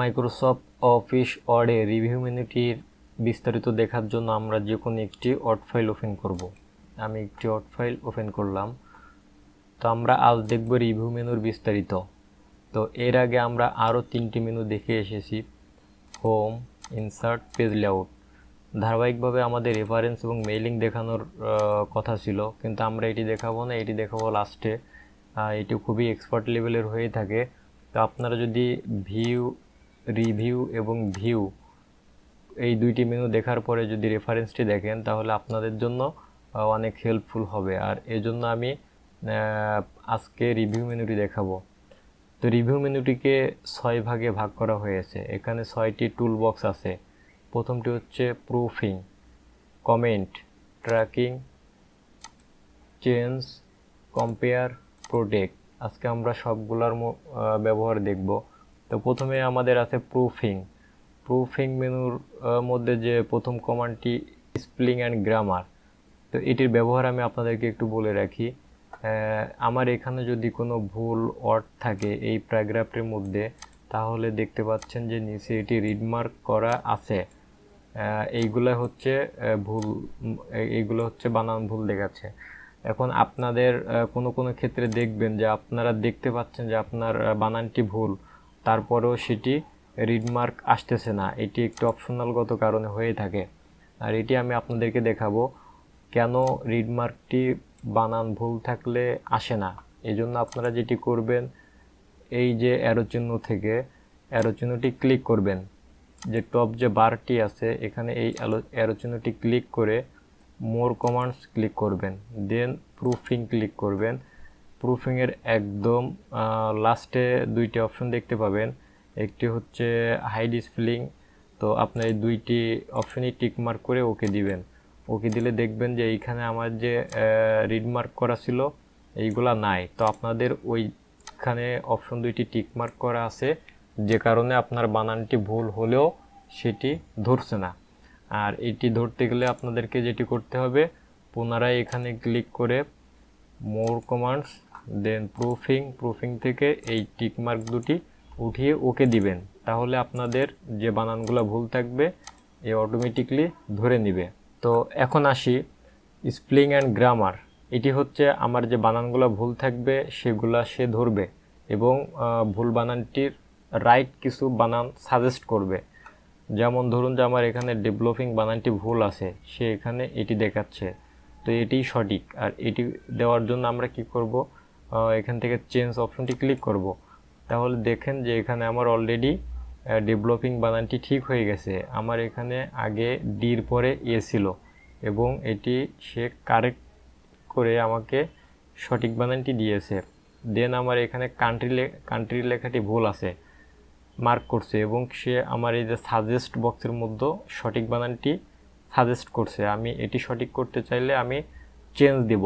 Microsoft office ওয়ার্ডে review মেনুটির বিস্তারিত দেখার জন্য আমরা যে কোনো একটি ওয়ার্ড ফাইল ওপেন করব। আমি একটি ওয়ার্ড ফাইল ওপেন করলাম। তো আমরা আজ দেখব রিভিউ মেনুর বিস্তারিত। তো এর আগে আমরা আরও 3টি মেনু দেখে এসেছি, হোম, ইনসার্ট, পেজ লেআউট। ধারাবাহিকভাবে আমাদের রেফারেন্স এবং মেইলিং দেখানোর কথা ছিল, কিন্তু আমরা এটি দেখাবো না, এটি দেখাবো লাস্টে। এটি খুবই এক্সপার্ট লেভেলের হয়ে থাকে। তো আপনারা যদি রিভিউ এবং ভিউ এই দুইটি মেনু দেখার পরে যদি রেফারেন্সটি দেখেন তাহলে আপনাদের জন্য অনেক হেল্পফুল হবে। আর এজন্য আমি আজকে রিভিউ মেনুটি দেখাবো। তো রিভিউ মেনুটিকে 6 ভাগে ভাগ করা হয়েছে। এখানে 6টি টুল বক্স আছে। প্রথমটি হচ্ছে proofing, comment, tracking, change, compare, protect. আজকে আমরা সবগুলোর ব্যবহার দেখব। তো প্রথমে আমাদের আছে প্রুফিং মেনুর মধ্যে যে প্রথম কমান্ডটি স্পেলিং অ্যান্ড গ্রামার। তো এটির ব্যবহার আমি আপনাদেরকে একটু বলে রাখি। আমার এখানে যদি কোনো ভুল ওয়ার্ড থাকে এই প্যারাগ্রাফটির মধ্যে, তাহলে দেখতে পাচ্ছেন যে নিচে এটি রিডমার্ক করা আছে। এইগুলো হচ্ছে বানান ভুল দেখাচ্ছে। এখন আপনাদের কোনো ক্ষেত্রে দেখবেন যে আপনারা দেখতে পাচ্ছেন যে আপনার বানানটি ভুল, তারপরেও সেটি রিডমার্ক আসতেছে না। এটি একটি অপশনালগত কারণে হয়ে থাকে। আর এটি আমি আপনাদেরকে দেখাবো কেন রিডমার্কটি বানান ভুল থাকলে আসে না। এজন্য আপনারা যেটি করবেন, এই যে অ্যারো চিহ্নটি ক্লিক করবেন, যে টপ যে বারটি আছে এখানে এই অ্যারো চিহ্নটি ক্লিক করে মোর কমান্ডস ক্লিক করবেন, দেন প্রুফিং ক্লিক করবেন। প্রুফিংয়ের একদম লাস্টে 2টি অপশন দেখতে পাবেন। একটি হচ্ছে হাইড স্পেলিং। তো আপনার এই 2টি অপশনই টিকমার্ক করে ওকে দিবেন। ওকে দিলে দেখবেন যে এইখানে আমার যে রিডমার্ক করা ছিল এইগুলা নাই। তো আপনাদের ওইখানে অপশন 2টি টিকমার্ক করা আছে, যে কারণে আপনার বানানটি ভুল হলেও সেটি ধরছে না। আর এটি ধরতে গেলে আপনাদেরকে যেটি করতে হবে, পুনরায় এখানে ক্লিক করে মোর কমান্ডস, দেন প্রুফিং থেকে এই টিকমার্ক 2টি উঠিয়ে ওকে দিবেন। তাহলে আপনাদের যে বানানগুলো ভুল থাকবে এ অটোমেটিকলি ধরে নেবে। তো এখন আসি স্পেলিং অ্যান্ড গ্রামার। এটি হচ্ছে আমার যে বানানগুলো ভুল থাকবে সেগুলা সে ধরবে এবং ভুল বানানটির রাইট কিছু বানান সাজেস্ট করবে। যেমন ধরুন যে আমার এখানে ডেভেলপিং বানানটি ভুল আছে, সে এখানে এটি দেখাচ্ছে, তো এটিই সঠিক। আর এটি দেওয়ার জন্য আমরা কি করব, এখান থেকে চেঞ্জ অপশনটি ক্লিক করব। তাহলে দেখেন যে এখানে আমার অলরেডি ডেভেলপিং বানানটি ঠিক হয়ে গেছে। আমার এখানে আগে ডির পরে এ ছিল এবং এটি সে কারেক্ট করে আমাকে সঠিক বানানটি দিয়েছে। দেন আমার এখানে কান্ট্রি লেখাটি ভুল আছে মার্ক করছে এবং সে আমার এই যে সাজেস্ট বক্সের মধ্যে সঠিক বানানটি সাজেস্ট করছে। আমি এটি সঠিক করতে চাইলে আমি চেঞ্জ দেব।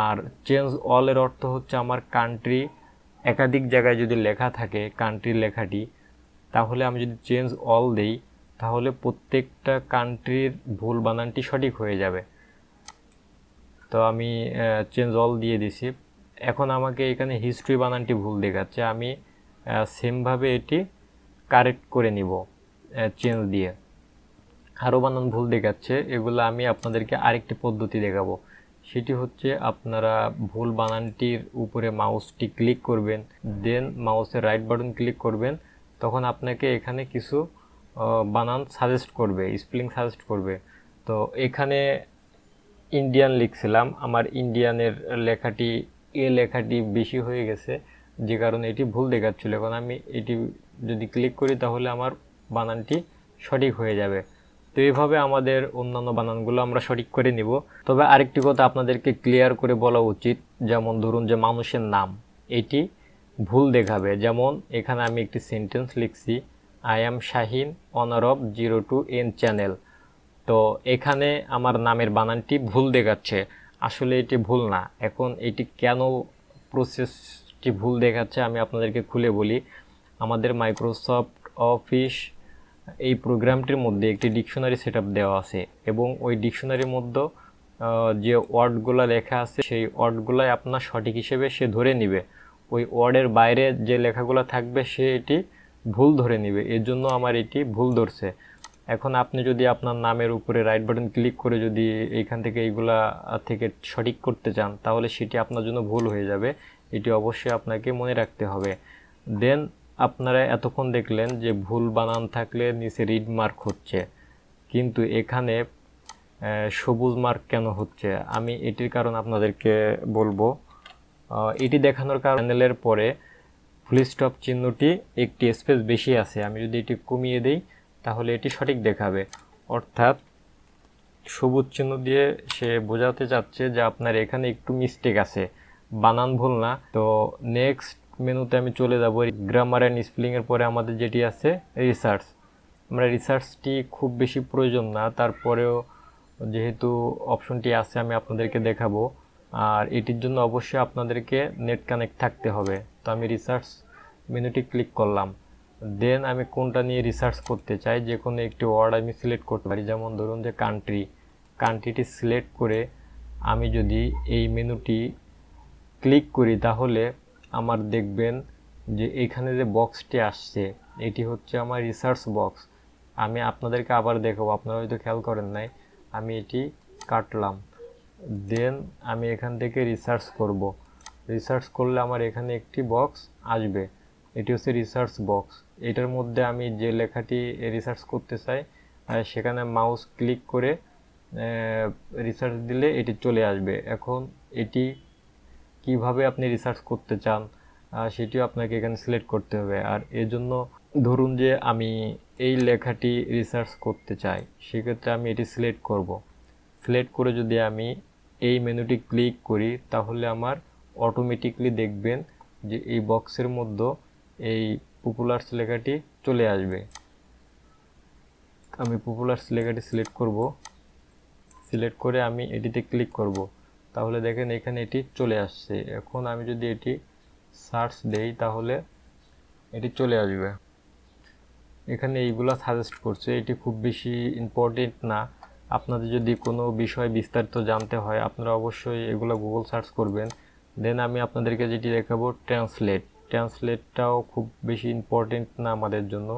আর চেঞ্জ অলের অর্থ হচ্ছে আমার কান্ট্রি একাধিক জায়গায় যদি লেখা থাকে কান্ট্রির লেখাটি, তাহলে আমি যদি চেঞ্জ অল দেই তাহলে প্রত্যেকটা কান্ট্রির ভুল বানানটি সঠিক হয়ে যাবে। তো আমি চেঞ্জ অল দিয়ে দিছি। এখন আমাকে এখানে হিস্ট্রি বানানটি ভুল দেখাচ্ছে, আমি সেমভাবে এটি কারেক্ট করে নিব চেঞ্জ দিয়ে। আরও বানান ভুল দেখাচ্ছে, এগুলো আমি আপনাদেরকে আরেকটি পদ্ধতি দেখাবো। সেটি হচ্ছে আপনারা ভুল বানানটির উপরে মাউসটি ক্লিক করবেন, দেন মাউসের রাইট বাটন ক্লিক করবেন। তখন আপনাকে এখানে কিছু বানান সাজেস্ট করবে, স্পেলিং সাজেস্ট করবে। তো এখানে ইন্ডিয়ান লিখছিলাম, আমার ইন্ডিয়ানের লেখাটি বেশি হয়ে গেছে, যে কারণে এটি ভুল দেখাচ্ছিল। এখন আমি এটি যদি ক্লিক করি তাহলে আমার বানানটি সঠিক হয়ে যাবে। তো এইভাবে আমাদের অন্যান্য বানানগুলো আমরা সঠিক করে নিব। তবে আরেকটি কথা আপনাদেরকে ক্লিয়ার করে বলা উচিত, যেমন ধরুন যে মানুষের নাম, এটি ভুল দেখাবে। যেমন এখানে আমি একটি সেন্টেন্স লিখছি, I am Shahin, owner of 02N channel. তো এখানে আমার নামের বানানটি ভুল দেখাচ্ছে, আসলে এটি ভুল না। এখন এটি কেন প্রসেসটি ভুল দেখাচ্ছে আমি আপনাদেরকে খুলে বলি। আমাদের মাইক্রোসফট অফিস এই প্রোগ্রামটির মধ্যে একটি ডিকশনারি সেটআপ দেওয়া আছে এবং ওই ডিকশনারির মধ্যে যে ওয়ার্ডগুলো লেখা আছে সেই ওয়ার্ডগুলাই আপনার সঠিক হিসেবে সে ধরে নেবে। ওই ওয়ার্ডের বাইরে যে লেখাগুলো থাকবে সে এটি ভুল ধরে নেবে, এর জন্য আমার এটি ভুল ধরছে। এখন আপনি যদি আপনার নামের উপরে রাইট বাটন ক্লিক করে যদি এইখান থেকে এইগুলা থেকে সঠিক করতে চান, তাহলে সেটি আপনার জন্য ভুল হয়ে যাবে। এটি অবশ্যই আপনাকে মনে রাখতে হবে। দেন আপনারা এতক্ষণ দেখলেন যে ভুল বানান থাকলে নিচে রিড মার্ক হচ্ছে, কিন্তু এখানে সবুজ মার্ক কেন হচ্ছে, আমি এটির কারণ আপনাদেরকে বলবো। এটি দেখানোর কারণ প্যানেলের পরে ফুল স্টপ চিহ্নটি একটি স্পেস বেশি আছে, আমি যদি এটি কমিয়ে দেই তাহলে এটি সঠিক দেখাবে। অর্থাৎ সবুজ চিহ্ন দিয়ে সে বোঝাতে চাচ্ছে যে আপনার এখানে একটু মিস্টেক আছে, বানান ভুল না। তো নেক্সট মেনুতে আমি চলে যাব। গ্রামার অ্যান্ড স্পেলিংয়ের পরে আমাদের যেটি আছে রিসার্চ। আমরা রিসার্চটি খুব বেশি প্রয়োজন না, তারপরেও যেহেতু অপশনটি আছে আমি আপনাদেরকে দেখাবো। আর এটির জন্য অবশ্যই আপনাদেরকে নেট কানেক্ট থাকতে হবে। তো আমি রিসার্চ মেনুটি ক্লিক করলাম। দেন আমি কোনটা নিয়ে রিসার্চ করতে চাই, যে কোনো একটি ওয়ার্ড আমি সিলেক্ট করতে পারি। যেমন ধরুন যে কান্ট্রিটি সিলেক্ট করে আমি যদি এই মেনুটি ক্লিক করি তাহলে আমার দেখবেন যে এখানে যে বক্সটি আসছে এটি হচ্ছে আমার রিসার্চ বক্স। আমি আপনাদেরকে আবার দেখাবো, আপনারা হয়তো খেয়াল করেন নাই। আমি এটি কাটলাম, দেন আমি এখান থেকে রিসার্চ করব। রিসার্চ করলে আমার এখানে একটি বক্স আসবে, এটি হচ্ছে রিসার্চ বক্স। এটার মধ্যে আমি যে লেখাটি রিসার্চ করতে চাই সেখানে মাউস ক্লিক করে রিসার্চ দিলে এটি চলে আসবে। এখন এটি কিভাবে আপনি রিসার্চ করতে চান সেটিও আপনাকে এখানে সিলেক্ট করতে হবে। আর এজন্য ধরুন যে আমি এই লেখাটি রিসার্চ করতে চাই, সেক্ষেত্রে আমি এটি সিলেক্ট করব। সিলেক্ট করে যদি আমি এই মেনুটি ক্লিক করি তাহলে আমার অটোমেটিকলি দেখবেন যে এই বক্সের মধ্যে এই পপুলারস লেখাটি চলে আসবে। আমি পপুলারস লেখাটি সিলেক্ট করব, সিলেক্ট করে আমি এটিতে ক্লিক করব, তাহলে দেখেন এখানে এটি চলে আসছে। এখন আমি যদি এটি সার্চ দেই তাহলে এটি চলে আসবে। এখানে এইগুলা সাজেস্ট করছে, এটি খুব বেশি ইম্পর্টেন্ট না। আপনাদের যদি কোনো বিষয় বিস্তারিত জানতে হয় আপনারা অবশ্যই এগুলো গুগল সার্চ করবেন। দেন আমি আপনাদেরকে যেটি দেখাবো ট্রান্সলেটটাও খুব বেশি ইম্পর্টেন্ট না আমাদের জন্য,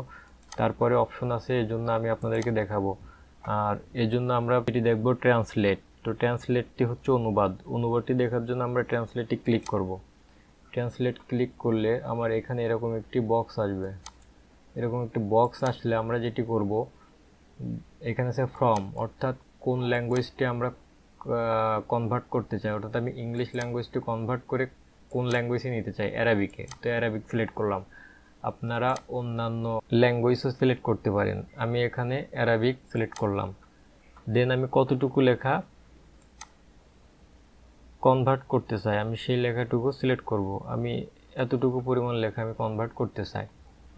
তারপরে অপশন আছে, এই জন্য আমি আপনাদেরকে দেখাবো। আর এই জন্য আমরা এটি দেখব ট্রান্সলেট। তো ট্রান্সলেটটি হচ্ছে অনুবাদটি দেখার জন্য আমরা ট্রান্সলেটটি ক্লিক করব। ট্রান্সলেট ক্লিক করলে আমার এখানে এরকম একটি বক্স আসবে। এরকম একটি বক্স আসলে আমরা যেটি করব, এখানে আছে ফ্রম, অর্থাৎ কোন ল্যাঙ্গুয়েজটি আমরা কনভার্ট করতে চাই। অর্থাৎ আমি ইংলিশ ল্যাঙ্গুয়েজটি কনভার্ট করে কোন ল্যাঙ্গুয়েজে নিতে চাই, অ্যারাবিকে। তো অ্যারাবিক সিলেক্ট করলাম। আপনারা অন্যান্য ল্যাঙ্গুয়েজও সিলেক্ট করতে পারেন, আমি এখানে অ্যারাবিক সিলেক্ট করলাম। দেন আমি কতটুকু লেখা কনভার্ট করতে চাই আমি সেই লেখাটুকু সিলেক্ট করব। আমি এতটুকু পরিমাণ লেখা আমি কনভার্ট করতে চাই।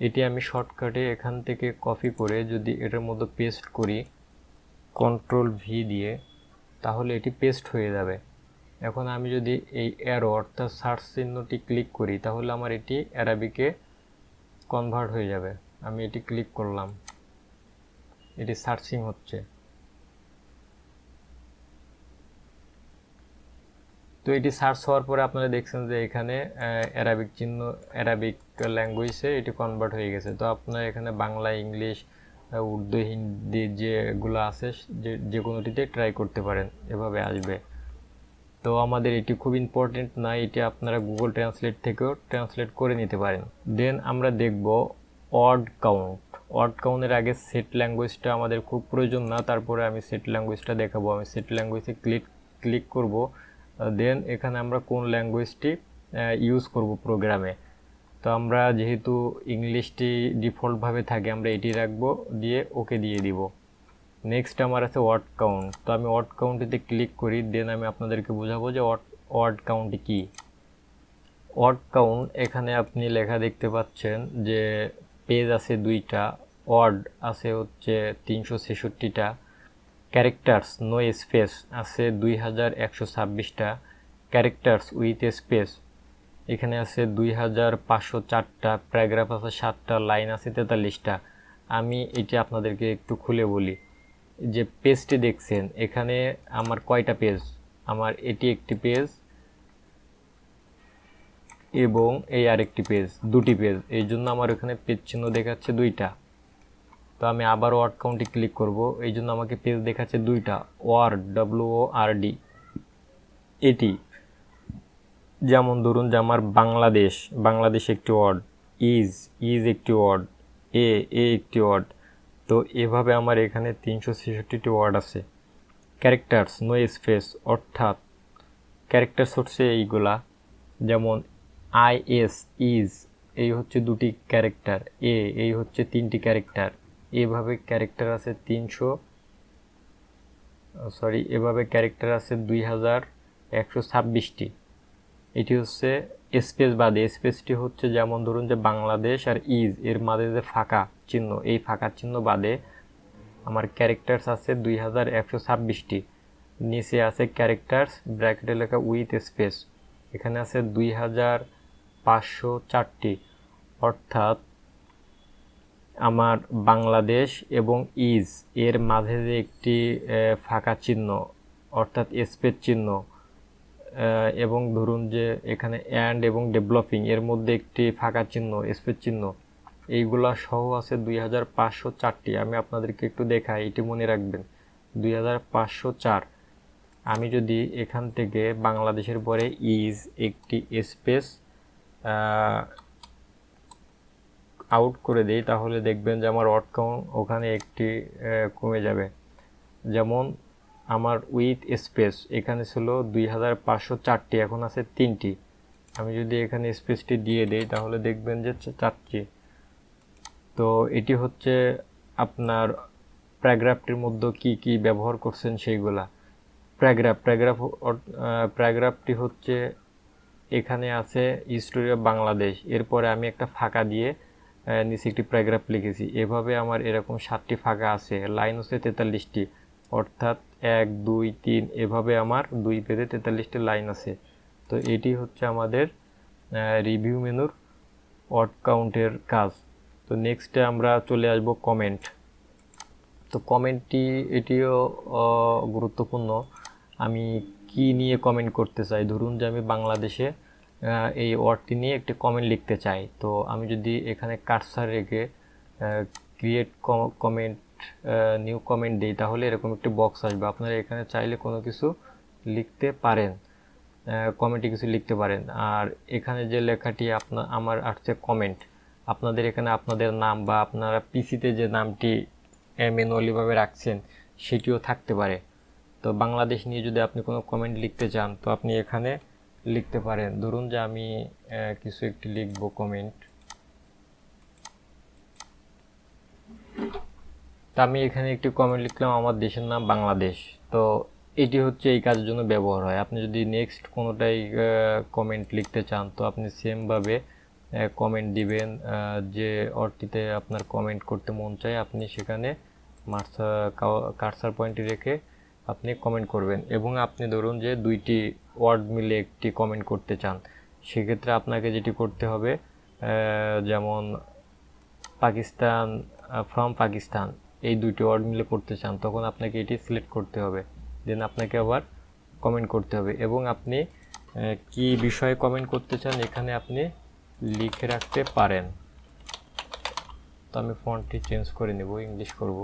এটি আমি শর্টকাটে এখান থেকে কপি করে যদি এটার মধ্যে পেস্ট করি Ctrl+V দিয়ে, তাহলে এটি পেস্ট হয়ে যাবে। এখন আমি যদি এই অ্যারো অর্থাৎ সার্চ চিহ্নটি ক্লিক করি তাহলে আমার এটি অ্যারাবিকে কনভার্ট হয়ে যাবে। আমি এটি ক্লিক করলাম, এটি সার্চিং হচ্ছে। তো এটি সার্চ হওয়ার পরে আপনারা দেখছেন যে এখানে অ্যারাবিক ল্যাঙ্গুয়েজে এটি কনভার্ট হয়ে গেছে। তো আপনারা এখানে বাংলা, ইংলিশ, উর্দু, হিন্দি যেগুলো আছে যে কোনোটিতে ট্রাই করতে পারেন, এভাবে আসবে। তো আমাদের এটি খুব ইম্পর্টেন্ট না, এটি আপনারা গুগল ট্রান্সলেট থেকেও ট্রান্সলেট করে নিতে পারেন। দেন আমরা দেখব ওয়ার্ড কাউন্টের আগে সেট ল্যাঙ্গুয়েজটা আমাদের খুব প্রয়োজন না, তারপরে আমি সেট ল্যাঙ্গুয়েজটা দেখাবো। আমি সেট ল্যাঙ্গুয়েজে ক্লিক করব। দেন এখানে আমরা কোন ল্যাঙ্গুয়েজটি ইউজ করব প্রোগ্রামে। তো আমরা যেহেতু ইংলিশটি ডিফল্টভাবে থাকে আমরা এটি রাখবো, দিয়ে ওকে দিয়ে দিব। নেক্সট আমার আছে ওয়ার্ড কাউন্ট। তো আমি ওয়ার্ড কাউন্টটিতে ক্লিক করি। দেন আমি আপনাদেরকে বোঝাবো যে ওয়ার্ড কাউন্ট কি। ওয়ার্ড কাউন্ট, এখানে আপনি লেখা দেখতে পাচ্ছেন যে পেজ আছে 2টা, ওয়ার্ড আছে হচ্ছে 366টা, ক্যারেক্টার্স নো স্পেস আছে 2126টা, ক্যারেক্টার্স উইথ স্পেস এখানে আছে 2504টা, প্যারাগ্রাফ আছে 7টা, লাইন আছে 43টা। আমি এটি আপনাদেরকে একটু খুলে বলি। যে পেজটি দেখছেন এখানে আমার কয়টা পেজ, আমার এটি একটি পেজ, এবং এই আরেকটি পেজ, দুটি পেজ, এই জন্য আমার এখানে পেজ চিহ্ন দেখাচ্ছে দুইটা। তো আমি আবার ওয়ার্ড কাউন্টে ক্লিক করব, এই জন্য আমাকে পেজ দেখাচ্ছে দুইটা, ওয়ার্ড WORD এটি। যেমন ধরুন যে আমার বাংলাদেশ, বাংলাদেশ একটি ওয়ার্ড, ইজ একটি ওয়ার্ড, এ একটি ওয়ার্ড। তো এভাবে আমার এখানে 366টি ওয়ার্ড আছে। ক্যারেক্টার্স নো স্পেস, অর্থাৎ ক্যারেক্টার্স হচ্ছে এইগুলা, যেমন IS ইজ এই হচ্ছে দুটি ক্যারেক্টার, এই হচ্ছে তিনটি ক্যারেক্টার। এভাবে ক্যারেক্টার আছে এভাবে ক্যারেক্টার আছে 2126টি। এটি হচ্ছে স্পেস বাদে, স্পেসটি হচ্ছে যেমন ধরুন যে বাংলাদেশ আর ইজ এর মাঝে যে ফাঁকা চিহ্ন, এই ফাঁকা চিহ্ন বাদে আমার ক্যারেক্টার্স আছে 2126টি। নিচে আছে ক্যারেক্টার্স ব্র্যাকেটে লেখা উইথ স্পেস, এখানে আছে 2504টি। অর্থাৎ আমার বাংলাদেশ এবং ইজ এর মাঝে যে একটি ফাঁকা চিহ্ন অর্থাৎ স্পেস চিহ্ন, এবং ধরুন যে এখানে অ্যান্ড এবং ডেভেলপিং এর মধ্যে একটি ফাঁকা চিহ্ন স্পেস চিহ্ন, এইগুলা সহ আছে 2504টি। আমি আপনাদেরকে একটু দেখাই, এটি মনে রাখবেন 2504। আমি যদি এখান থেকে বাংলাদেশের পরে ইজ একটি স্পেস আউট করে দেই, তাহলে দেখবেন যে আমার ওয়ার্ড কাউন্ট ওখানে একটি কমে যাবে। যেমন আমার উইথ স্পেস এখানে ছিল 2504টি, এখন আছে 3টি। আমি যদি এখানে স্পেসটি দিয়ে দেই তাহলে দেখবেন যে 4টি। তো এটি হচ্ছে আপনার প্যারাগ্রাফটির মধ্যে কি কি ব্যবহার করছেন সেইগুলা। প্যারাগ্রাফটি হচ্ছে এখানে আছে হিস্টোরি অফ বাংলাদেশ, এরপরে আমি একটা ফাঁকা দিয়ে নিচে একটি প্যারাগ্রাফ লিখেছি। এভাবে আমার এরকম 7টি ফাঁকা আছে। লাইন হচ্ছে 43টি, অর্থাৎ 1 2 3 এভাবে আমার 2 পেজে 43টি লাইন আছে। তো এটি হচ্ছে আমাদের রিভিউ মেনুর ওয়ার্ড কাউন্টের কাজ। তো নেক্সটে আমরা চলে আসব কমেন্ট। তো কমেন্টটি এটিও গুরুত্বপূর্ণ। আমি কি নিয়ে কমেন্ট করতে চাই, ধরুন যে আমি বাংলাদেশে এই ওয়ার্ডটি নিয়ে একটি কমেন্ট লিখতে চাই। তো আমি যদি এখানে কার্সার রেখে ক্রিয়েট কমেন্ট নিউ কমেন্ট দিই তাহলে এরকম একটি বক্স আসবে। আপনারা এখানে চাইলে কোনো কিছু লিখতে পারেন, কমেন্টে কিছু লিখতে পারেন। আর এখানে যে লেখাটি আমার আসছে কমেন্ট, আপনাদের এখানে আপনাদের নাম বা আপনারা পিসিতে যে নামটি ম্যানুয়ালিভাবে রাখছেন সেটিও থাকতে পারে। তো বাংলাদেশ নিয়ে যদি আপনি কোনো কমেন্ট লিখতে চান তো আপনি এখানে লিখতে পারেন। ধরুন যে আমি কিছু একটি লিখব কমেন্ট। তো আমি এখানে একটি কমেন্ট লিখলাম, আমার দেশের নাম বাংলাদেশ। তো এটি হচ্ছে এই কাজের জন্য ব্যবহার হয়। আপনি যদি নেক্সট কোনোটাই কমেন্ট লিখতে চান তো আপনি সেমভাবে কমেন্ট দিবেন, যে অর্থটিতে আপনার কমেন্ট করতে মন চায় আপনি সেখানে কার্সার পয়েন্টটি রেখে আপনি কমেন্ট করবেন। এবং আপনি ধরুন যে 2টি ওয়ার্ড মিলে একটি কমেন্ট করতে চান, সেক্ষেত্রে আপনাকে যেটি করতে হবে, যেমন পাকিস্তান, ফ্রম পাকিস্তান এই 2টি ওয়ার্ড মিলে করতে চান তখন আপনাকে এটি সিলেক্ট করতে হবে, দেন আপনাকে আবার কমেন্ট করতে হবে। এবং আপনি কি বিষয়ে কমেন্ট করতে চান এখানে আপনি লিখে রাখতে পারেন। তো আমি ফন্টটি চেঞ্জ করে নেব, ইংলিশ করব।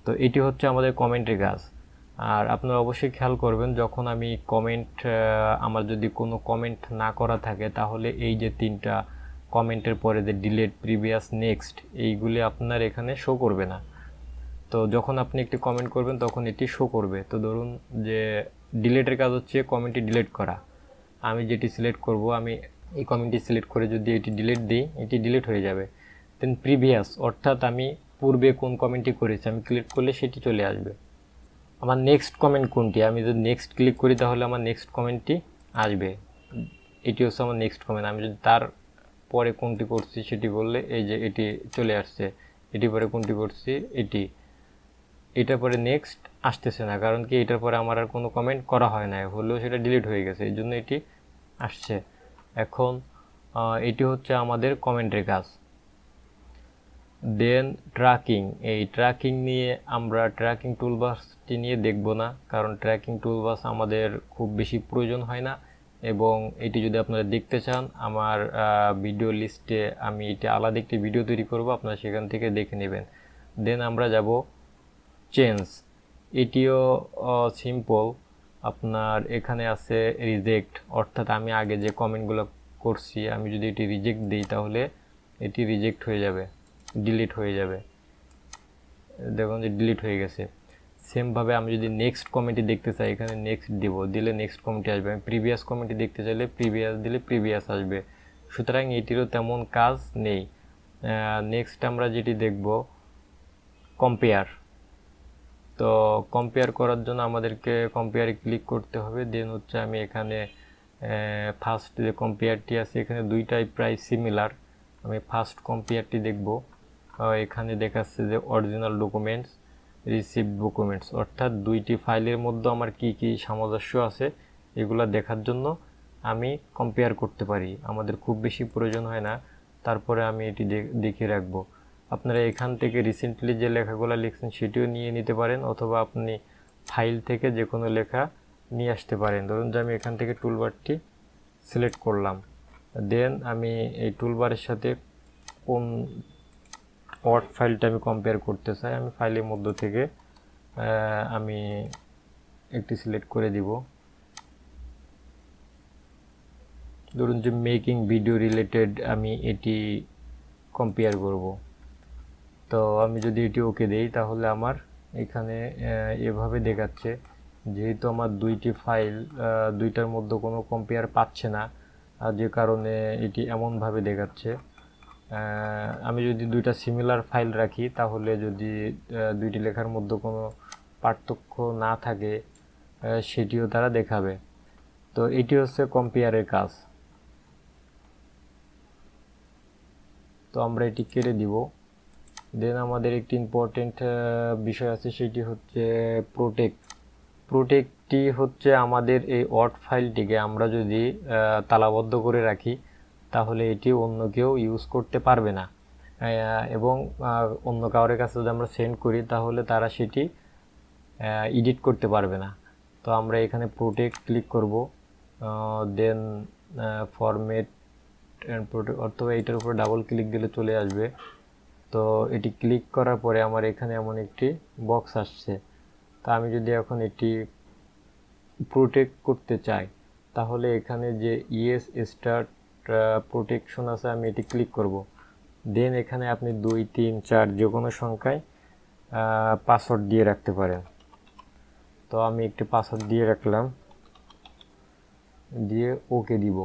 তো এটি হচ্ছে আমাদের কমেন্টের কাজ। আর আপনারা অবশ্যই খেয়াল করবেন যখন আমি কমেন্ট, আমার যদি কোনো কমেন্ট না করা থাকে তাহলে এই যে 3টা কমেন্টের পরে যে ডিলেট, প্রিভিয়াস, নেক্সট এইগুলি আপনার এখানে শো করবে না। তো যখন আপনি একটি কমেন্ট করবেন তখন এটি শো করবে। তো ধরুন যে ডিলেটের কাজ হচ্ছে কমেন্টটি ডিলিট করা। আমি যেটি সিলেক্ট করব, আমি এই কমেন্টটি সিলেক্ট করে যদি এটি ডিলিট দিই এটি ডিলিট হয়ে যাবে। দেন প্রিভিয়াস অর্থাৎ আমি পূর্বে কোন কমেন্টটি করেছি আমি ক্লিক করলে সেটি চলে আসবে। আমার নেক্সট কমেন্ট কোনটি, আমি যদি নেক্সট ক্লিক করি তাহলে আমার নেক্সট কমেন্টটি আসবে। এটি হচ্ছে আমার নেক্সট কমেন্ট। আমি যদি তার পরে কোনটি করছি সেটি বললে এই যে এটি চলে আসছে, এটি পরে কোনটি করছি এটার পরে নেক্সট আসতেছে না, কারণ কি এটার পরে আমার আর কোনো কমেন্ট করা হয় না, হলেও সেটা ডিলিট হয়ে গেছে, এই জন্য এটি আসছে। এখন এটি হচ্ছে আমাদের কমেন্টের কাজ। দেন ট্র্যাকিং, এই ট্র্যাকিং নিয়ে আমরা ট্র্যাকিং টুলবাসটি নিয়ে দেখব না, কারণ ট্র্যাকিং টুলবাস আমাদের খুব বেশি প্রয়োজন হয় না। এবং এটি যদি আপনারা দেখতে চান আমার ভিডিও লিস্টে আমি এটি আলাদা একটি ভিডিও তৈরি করব, আপনারা সেখান থেকে দেখে নেবেন। দেন আমরা যাব চেঞ্জ। এটিও সিম্পল। আপনার এখানে আছে রিজেক্ট, অর্থাৎ আমি আগে যে কমেন্টগুলো করছি আমি যদি এটি রিজেক্ট দিই তাহলে এটি রিজেক্ট হয়ে যাবে, ডিলিট হয়ে যাবে। দেখুন যে ডিলিট হয়ে গেছে। সেমভাবে আমি যদি নেক্সট কমেন্টটি দেখতে চাই এখানে নেক্সট দিব, দিলে নেক্সট কমেন্টটি আসবে। আমি প্রিভিয়াস কমেন্টটি দেখতে চাইলে প্রিভিয়াস দিলে প্রিভিয়াস আসবে। সুতরাং এটিরও তেমন কাজ নেই। নেক্সট আমরা যেটি দেখব কম্পেয়ার। তো কম্পেয়ার করার জন্য আমাদেরকে কম্পেয়ারে ক্লিক করতে হবে। দেন হচ্ছে আমি এখানে ফার্স্ট যে কম্পেয়ারটি আছে এখানে দুইটাই প্রায় সিমিলার, আমি ফার্স্ট কম্পেয়ারটি দেখব। এখানে দেখাচ্ছে যে অরিজিনাল ডকুমেন্টস, রিসিভ ডকুমেন্টস, অর্থাৎ দুইটি ফাইলের মধ্যে আমার কি কি সামঞ্জস্য আছে এগুলা দেখার জন্য আমি কম্পেয়ার করতে পারি। আমাদের খুব বেশি প্রয়োজন হয় না, তারপরে আমি এটি দেখিয়ে রাখবো। আপনারা এখান থেকে রিসেন্টলি যে লেখাগুলো লিখছেন সেটিও নিয়ে নিতে পারেন, অথবা আপনি ফাইল থেকে যে কোনো লেখা নিয়ে আসতে পারেন। ধরুন যে আমি এখান থেকে টুলবারটি সিলেক্ট করলাম, দেন আমি এই টুলবারের সাথে কোন ওয়ার্ড ফাইলটা আমি কম্পেয়ার করতে চাই আমি ফাইলের মধ্য থেকে আমি একটি সিলেক্ট করে দিব। ধরুন যে মেকিং ভিডিও রিলেটেড আমি এটি কম্পেয়ার করব। তো আমি যদি এটি ওকে দেই তাহলে আমার এখানে এভাবে দেখাচ্ছে, যেহেতু আমার দুইটি ফাইল দুইটার মধ্যে কোনো কম্পেয়ার পাচ্ছে না, যে কারণে এটি এমনভাবে দেখাচ্ছে। আমি যদি দুইটা সিমিলার ফাইল রাখি তাহলে যদি দুইটি লেখার মধ্যে কোনো পার্থক্য না থাকে সেটিও তারা দেখাবে। তো এটি হচ্ছে কম্পেয়ারের কাজ। তো আমরা এটি কেটে দিব। দেন আমাদের একটি ইম্পর্টেন্ট বিষয় আছে, সেটি হচ্ছে প্রোটেক্টটি হচ্ছে আমাদের এই ওয়ার্ড ফাইলটিকে আমরা যদি তালাবদ্ধ করে রাখি তাহলে এটি অন্য কেউ ইউজ করতে পারবে না, এবং অন্য কারোর কাছে যদি আমরা সেন্ড করি তাহলে তারা সেটি এডিট করতে পারবে না। তো আমরা এখানে প্রোটেক্ট ক্লিক করব, দেন ফরম্যাট অ্যান্ড প্রোটেক্ট, অথবা এইটার উপর ডাবল ক্লিক দিলে চলে আসবে। তো এটি ক্লিক করার পরে আমার এখানে এমন একটি বক্স আসছে। তা আমি যদি এখন এটি প্রোটেক্ট করতে চাই তাহলে এখানে যে ইয়েস স্টার্ট প্রোটেকশন আছে আমি এটি ক্লিক করব। দেন এখানে আপনি 2, 3, 4 যে কোনো সংখ্যায় পাসওয়ার্ড দিয়ে রাখতে পারেন। তো আমি একটি পাসওয়ার্ড দিয়ে রাখলাম, দিয়ে ওকে দিব।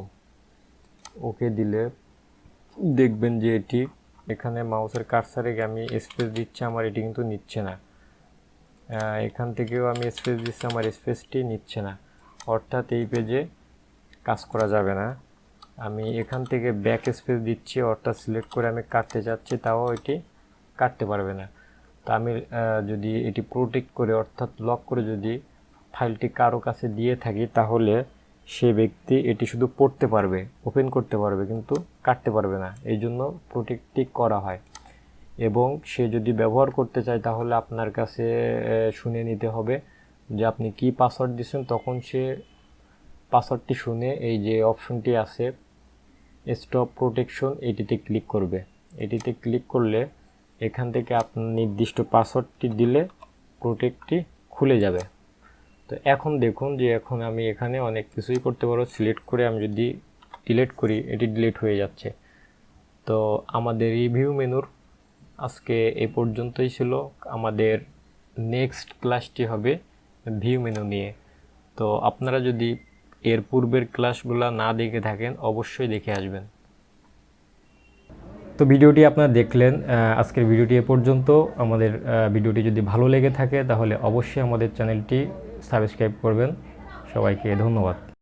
ওকে দিলে দেখবেন যে এটি এখানে মাউসের কার্সারে আমি স্পেস দিচ্ছি, আমার এটি কিন্তু নিচ্ছে না। এখান থেকেও আমি স্পেস দিচ্ছি, আমার স্পেসটি নিচ্ছে না, অর্থাৎ এই পেজে কাজ করা যাবে না। আমি এখান থেকে ব্যাক স্পেস দিচ্ছি, অর্থাৎ সিলেক্ট করে আমি কাটতে চাচ্ছি, তাও এটি কাটতে পারবে না। তো আমি যদি এটি প্রোটেক্ট করে অর্থাৎ লক করে যদি ফাইলটি কারো কাছে দিয়ে থাকি তাহলে সে ব্যক্তি এটি শুধু পড়তে পারবে, ওপেন করতে পারবে, কিন্তু কাটতে পারবে না। এই জন্য প্রোটেক্টটি করা হয়। এবং সে যদি ব্যবহার করতে চায় তাহলে আপনার কাছে শুনে নিতে হবে যে আপনি কি পাসওয়ার্ড দিচ্ছেন, তখন সে পাসওয়ার্ডটি শুনে এই যে অপশনটি আছে স্টপ প্রোটেকশন এটিতে ক্লিক করবে। এটিতে ক্লিক করলে এখান থেকে আপনার নির্দিষ্ট পাসওয়ার্ডটি দিলে প্রোটেক্টটি খুলে যাবে। তো এখন দেখুন যে এখন আমি এখানে অনেক কিছুই করতে পারবো। সিলেক্ট করে আমি যদি ডিলিট করি এটি ডিলিট হয়ে যাচ্ছে। তো আমাদের রিভিউ মেনুর আজকে এ পর্যন্তই ছিল। আমাদের নেক্সট ক্লাসটি হবে ভিউ মেনু নিয়ে। তো আপনারা যদি এর পূর্বের ক্লাসগুলো না দেখে থাকেন অবশ্যই দেখে আসবেন। তো ভিডিওটি আপনারা দেখলেন, আজকের ভিডিওটি এ পর্যন্ত। আমাদের ভিডিওটি যদি ভালো লেগে থাকে তাহলে অবশ্যই আমাদের চ্যানেলটি সাবস্ক্রাইব করবেন। সবাইকে ধন্যবাদ।